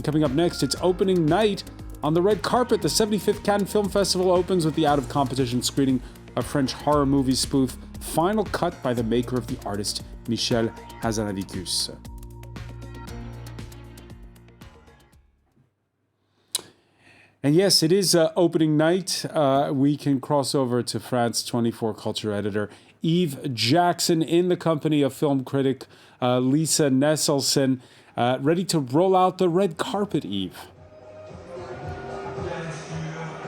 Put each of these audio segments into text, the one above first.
And coming up next, it's opening night on the red carpet. The 75th Cannes Film Festival opens with the out-of-competition screening of French horror movie spoof Final Cut by the maker of the artist Michel Hazanavicius. And yes, it is opening night. We can cross over to France 24 culture editor Yves Jackson in the company of film critic Lisa Nesselson, ready to roll out the red carpet, Yves.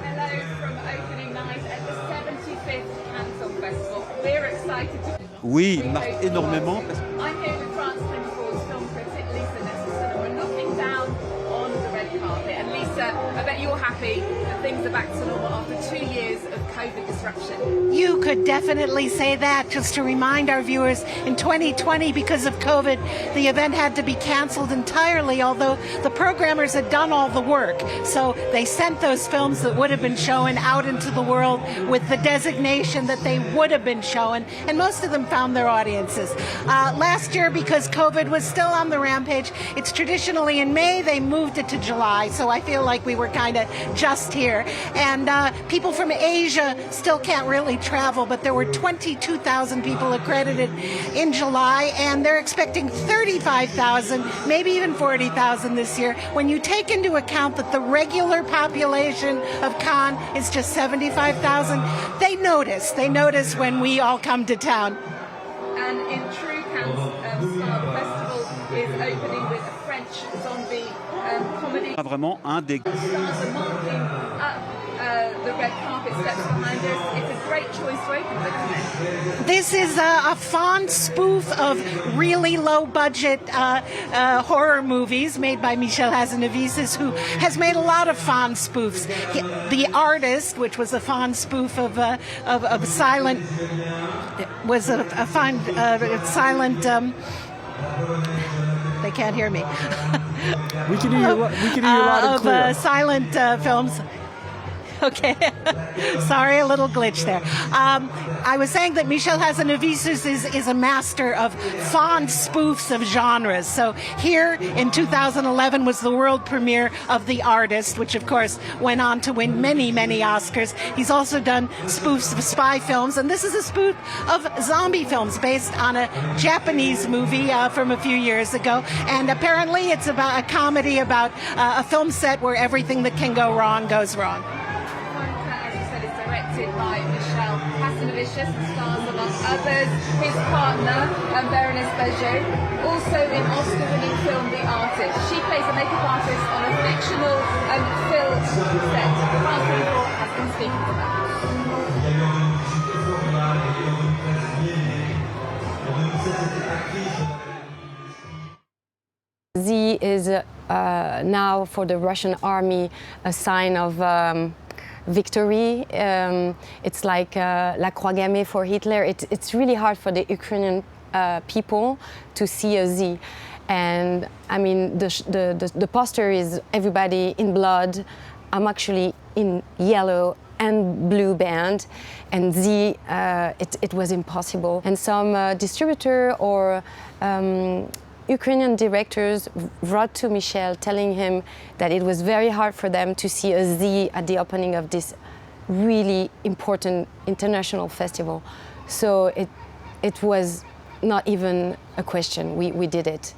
Hello from opening night at the 75th Cannes Film Festival. We're excited to... Oui, il marque énormément. I'm here with France 24's film critic Lisa Nesselson, and we're knocking down on the red carpet. And Lisa, I bet you're happy that things are back to normal after 2 years of COVID disruption. You could definitely say that. Just to remind our viewers, in 2020, because of COVID, the event had to be canceled entirely, although the programmers had done all the work. So they sent those films that would have been shown out into the world with the designation that they would have been shown, and most of them found their audiences. Last year, because COVID was still on the rampage, it's traditionally in May, they moved it to July, so I feel like we were kind of just here. And people from Asia still can't really travel, but there were 22,000 people accredited in July, and they're expecting 35,000, maybe even 40,000 this year. When you take into account that the regular population of Cannes is just 75,000, they notice when we all come to town. And in true Cannes style, the festival is opening with a French zombie comedy. Vraiment un des... Stars are marking up the red carpet steps behind us. It's a great choice to open with, isn't it? This is a fond spoof of really low-budget horror movies made by Michel Hazanavicius, who has made a lot of fond spoofs. The Artist, which was a fond spoof of silent, was a fond silent. They can't hear me. We can hear you loud and clear. Of silent films. Okay. Sorry, a little glitch there. I was saying that Michel Hazanavicius is a master of fond spoofs of genres. So here in 2011 was the world premiere of The Artist, which of course went on to win many, many Oscars. He's also done spoofs of spy films, and this is a spoof of zombie films based on a Japanese movie from a few years ago. And apparently it's about a comedy about a film set where everything that can go wrong goes wrong. Directed by Michel Hazanavicius, and stars among others his partner, Baroness Berger, also in Oscar-winning film The Artist. She plays a makeup artist on a fictional film set. France 24 has been speaking to her. Z is now for the Russian army a sign of victory. It's like La Croix Gammée for Hitler. It's really hard for the Ukrainian people to see a Z. And I mean, the poster is everybody in blood. I'm actually in yellow and blue band, and Z, it was impossible. And some distributor or Ukrainian directors wrote to Michel telling him that it was very hard for them to see a Z at the opening of this really important international festival. So it was not even a question. We did it.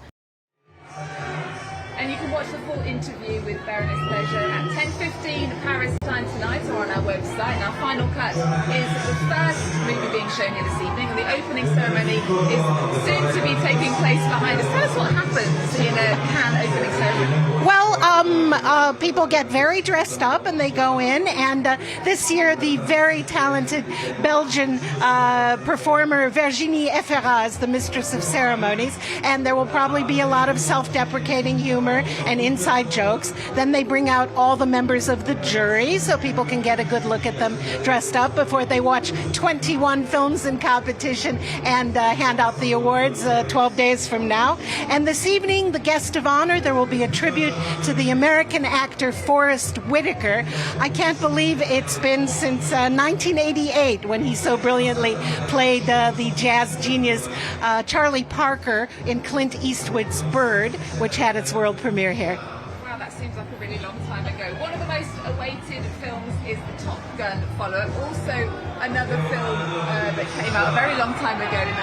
And you can watch the full interview with Baroness Berger at 10:15 Paris time tonight, or on our website. And our final cut is the first movie being shown here this evening, and the opening ceremony is soon to be taking place behind us. Tell us what happens in a Cannes opening ceremony. Well, people get very dressed up and they go in, and this year the very talented Belgian performer Virginie Efira is the mistress of ceremonies, and there will probably be a lot of self-deprecating humor and inside jokes. Then they bring out all the members of the jury so people can get a good look at them dressed up before they watch 21 films in competition and hand out the awards 12 days from now. And this evening, the guest of honor, there will be a tribute to the American actor Forrest Whitaker. I can't believe it's been since 1988 when he so brilliantly played the jazz genius Charlie Parker in Clint Eastwood's Bird, which had its world premiere here. Wow, that's seems like a really long time ago. One of the most awaited films is the Top Gun follow-up. Also, another film that came out a very long time ago in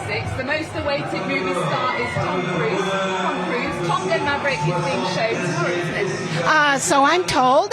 1986. The most awaited movie star is Tom Cruise. Top Gun Maverick is being shown tomorrow, isn't it? So I'm told.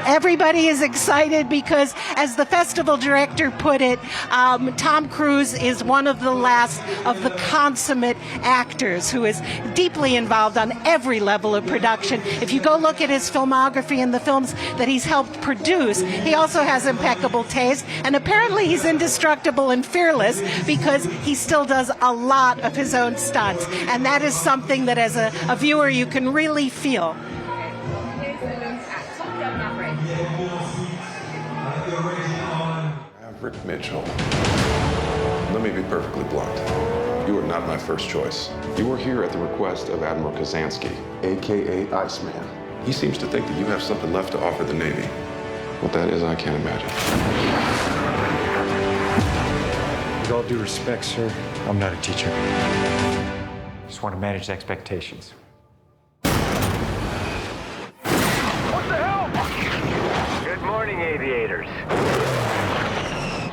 Everybody is excited because, as the festival director put it, Tom Cruise is one of the last of the consummate actors who is deeply involved on every level of production. If you go look at his filmography and the films that he's helped produce, he also has impeccable taste, and apparently he's indestructible and fearless because he still does a lot of his own stunts, and that is something that as a viewer you can really feel. Rick Mitchell. Let me be perfectly blunt. You are not my first choice. You are here at the request of Admiral Kazansky, a.k.a. Iceman. He seems to think that you have something left to offer the Navy. What that is, I can't imagine. With all due respect, sir, I'm not a teacher. Just want to manage expectations. What the hell? Good morning, aviators.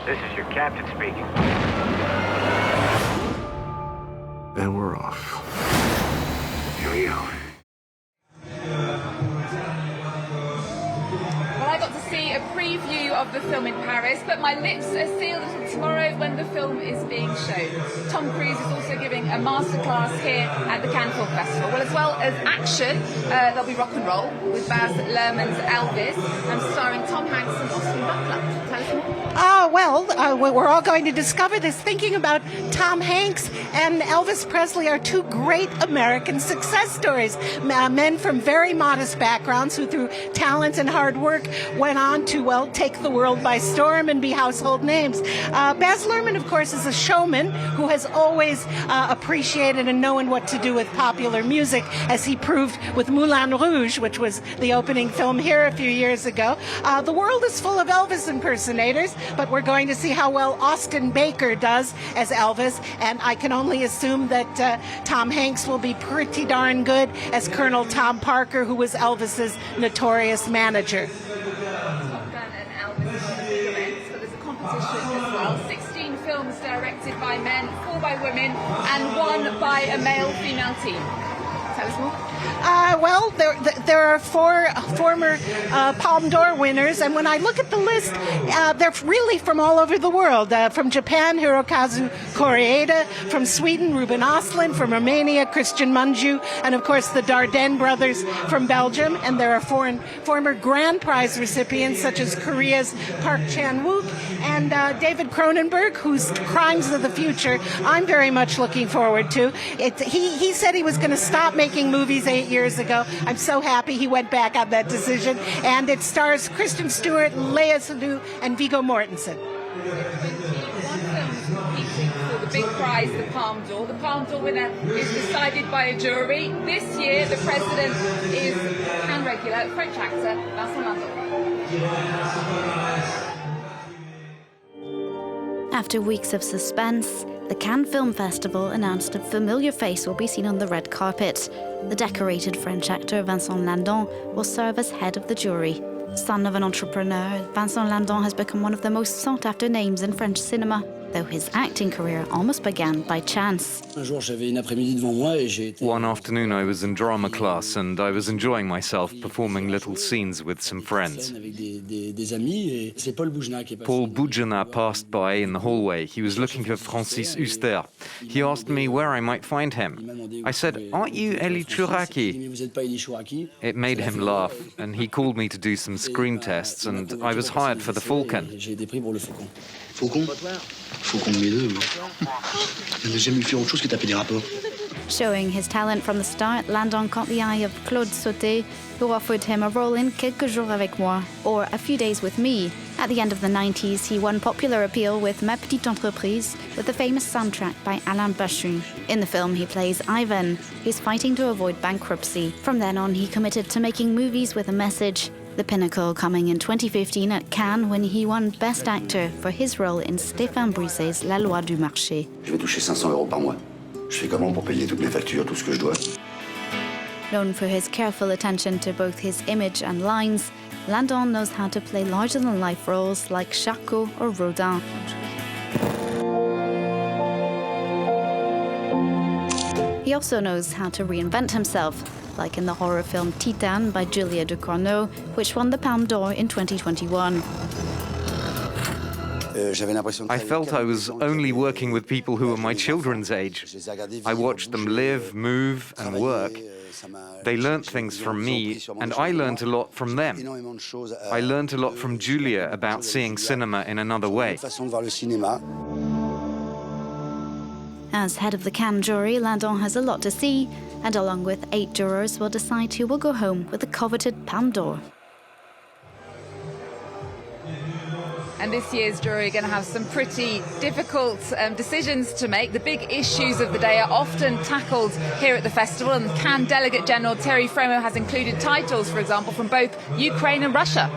This is your captain speaking. And we're off. Here we go. Well, I got to see a preview of the film in Paris, but my lips are sealed until tomorrow when the film is being shown. Tom Cruise is also giving a masterclass here at the Cannes Film Festival. Well, as well as action, there'll be rock and roll with Baz Luhrmann's Elvis and starring Tom Hanks and Austin Butler. Tell us more. We're all going to discover this. Thinking about Tom Hanks and Elvis Presley are two great American success stories. Men from very modest backgrounds who, through talent and hard work, went on to, well, take the world by storm and be household names. Baz Luhrmann, of course, is a showman who has always appreciated and known what to do with popular music, as he proved with Moulin Rouge, which was the opening film here a few years ago. The world is full of Elvis impersonators, but we're going to see how well Austin Baker does as Elvis, and I can only assume that Tom Hanks will be pretty darn good as Colonel Tom Parker, who was Elvis's notorious manager. Top Gun and Elvis are the big events, but there's a competition as well. 16 films directed by men, 4 by women, and 1 by a male-female team. Tell us more. There are 4 former Palme d'Or winners, and when I look at the list, they're really from all over the world. From Japan, Hirokazu Koreeda; from Sweden, Ruben Östlund; from Romania, Christian Mungiu; and of course the Dardenne brothers from Belgium. And there are former Grand Prize recipients such as Korea's Park Chan-wook and David Cronenberg, whose Crimes of the Future I'm very much looking forward to. He said he was going to stop making movies 8 years ago. I'm so happy he went back on that decision. And it stars Kristen Stewart, Léa Seydoux, and Viggo Mortensen. 21 films competing for the big prize, the Palme d'Or. The Palme d'Or winner is decided by a jury. This year, the president is Cannes regular, French actor Vincent Lindon. After weeks of suspense, the Cannes Film Festival announced a familiar face will be seen on the red carpet. The decorated French actor Vincent Lindon will serve as head of the jury. Son of an entrepreneur, Vincent Lindon has become one of the most sought-after names in French cinema, though his acting career almost began by chance. One afternoon I was in drama class and I was enjoying myself performing little scenes with some friends. Paul Boudjana passed by in the hallway. He was looking for Francis Huster. He asked me where I might find him. I said, "Aren't you Elie Chouraki?" It made him laugh, and he called me to do some screen tests, and I was hired for the Falcon. Showing his talent from the start, Lindon caught the eye of Claude Sauté, who offered him a role in Quelques jours avec moi, or A Few Days with Me. At the end of the 90s, he won popular appeal with Ma Petite Entreprise, with the famous soundtrack by Alain Bachung. In the film, he plays Ivan, who's fighting to avoid bankruptcy. From then on, he committed to making movies with a message. The pinnacle coming in 2015 at Cannes, when he won Best Actor for his role in Stéphane Brisset's La Loi du Marché. Je vais toucher 500 € par mois. Je fais comment pour payer toutes mes factures, tout ce que je dois? Known for his careful attention to both his image and lines, Lindon knows how to play larger-than-life roles like Charcot or Rodin. He also knows how to reinvent himself, like in the horror film Titane by Julia Ducournau, which won the Palme d'Or in 2021. I felt I was only working with people who were my children's age. I watched them live, move, and work. They learnt things from me, and I learnt a lot from them. I learnt a lot from Julia about seeing cinema in another way. As head of the Cannes jury, Lindon has a lot to see, and along with 8 jurors will decide who will go home with the coveted Palme d'Or. And this year's jury are going to have some pretty difficult decisions to make. The big issues of the day are often tackled here at the festival, and Cannes Delegate General Thierry Frémaux has included titles, for example, from both Ukraine and Russia.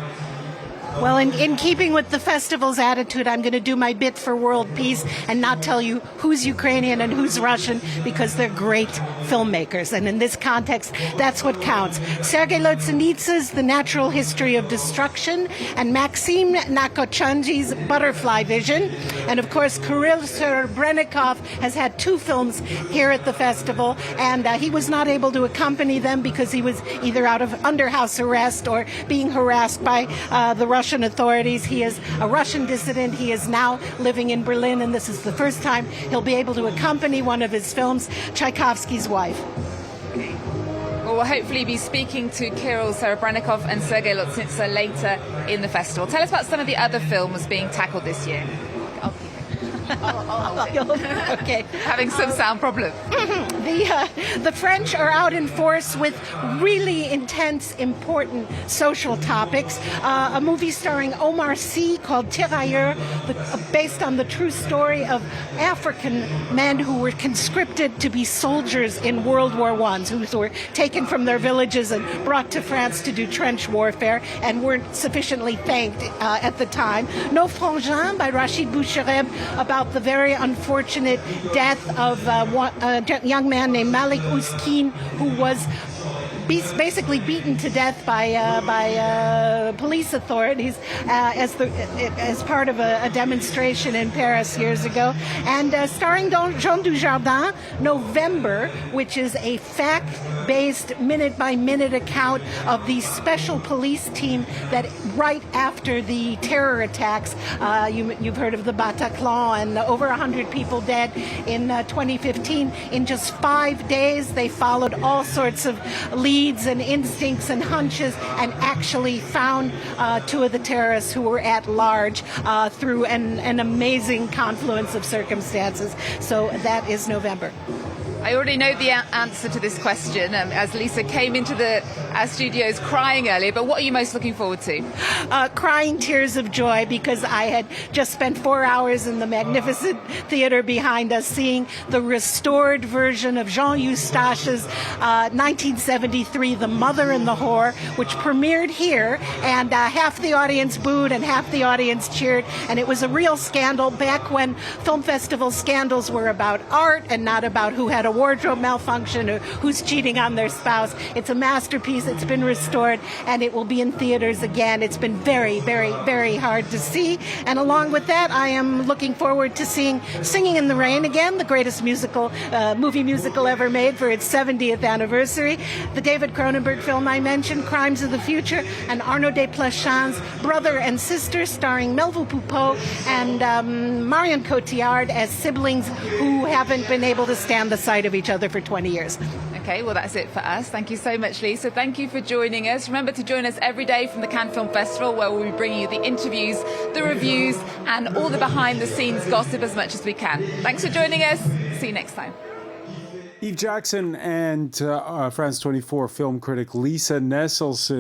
Well, in keeping with the festival's attitude, I'm going to do my bit for world peace and not tell you who's Ukrainian and who's Russian, because they're great filmmakers. And in this context, that's what counts. Sergei Lozhenitsyn's The Natural History of Destruction and Maxim Nakochanji's Butterfly Vision. And of course, Kirill Serebrennikov has had 2 films here at the festival, and he was not able to accompany them because he was either under house arrest or being harassed by the Russian authorities. He is a Russian dissident. He is now living in Berlin, and this is the first time he'll be able to accompany one of his films, Tchaikovsky's Wife. Well, we'll hopefully be speaking to Kirill Serebrennikov and Sergei Lozhenitsyn later in the festival. Tell us about some of the other films being tackled this year. Okay. Having some sound problem. The French are out in force with really intense, important social topics. A movie starring Omar Sy called Tirailleurs, based on the true story of African men who were conscripted to be soldiers in World War I, who were taken from their villages and brought to France to do trench warfare and weren't sufficiently thanked at the time. Nos Frangins by Rachid Bouchereb, about the very unfortunate death of a young man named Malik Ouskin, who was basically beaten to death by police authorities as part of a demonstration in Paris years ago. And starring Jean Dujardin, November, which is a fact-based, minute-by-minute account of the special police team that right after the terror attacks, you've heard of the Bataclan, and over 100 people dead in 2015. In just 5 days, they followed all sorts of leads and instincts and hunches and actually found 2 of the terrorists who were at large through an amazing confluence of circumstances. So that is November. I already know the answer to this question, as Lisa came into our studios crying earlier, but what are you most looking forward to? Crying tears of joy, because I had just spent 4 hours in the magnificent theater behind us seeing the restored version of Jean Eustache's 1973 The Mother and the Whore, which premiered here, and half the audience booed and half the audience cheered, and it was a real scandal back when film festival scandals were about art and not about who had a wardrobe malfunction or who's cheating on their spouse. It's a masterpiece. It's been restored, and it will be in theaters again. It's been very, very, very hard to see. And along with that, I am looking forward to seeing Singing in the Rain again, the greatest movie musical ever made for its 70th anniversary. The David Cronenberg film I mentioned, Crimes of the Future, and Arnaud Desplechin's Brother and Sister, starring Melville Poupeau and Marion Cotillard as siblings who haven't been able to stand the sight of each other for 20 years. Okay, well, that's it for us. Thank you so much, Lisa. Thank you for joining us. Remember to join us every day from the Cannes Film Festival, where we'll be bringing you the interviews, the reviews, and all the behind-the-scenes gossip as much as we can. Thanks for joining us. See you next time. Yves Jackson and France 24 film critic Lisa Nesselson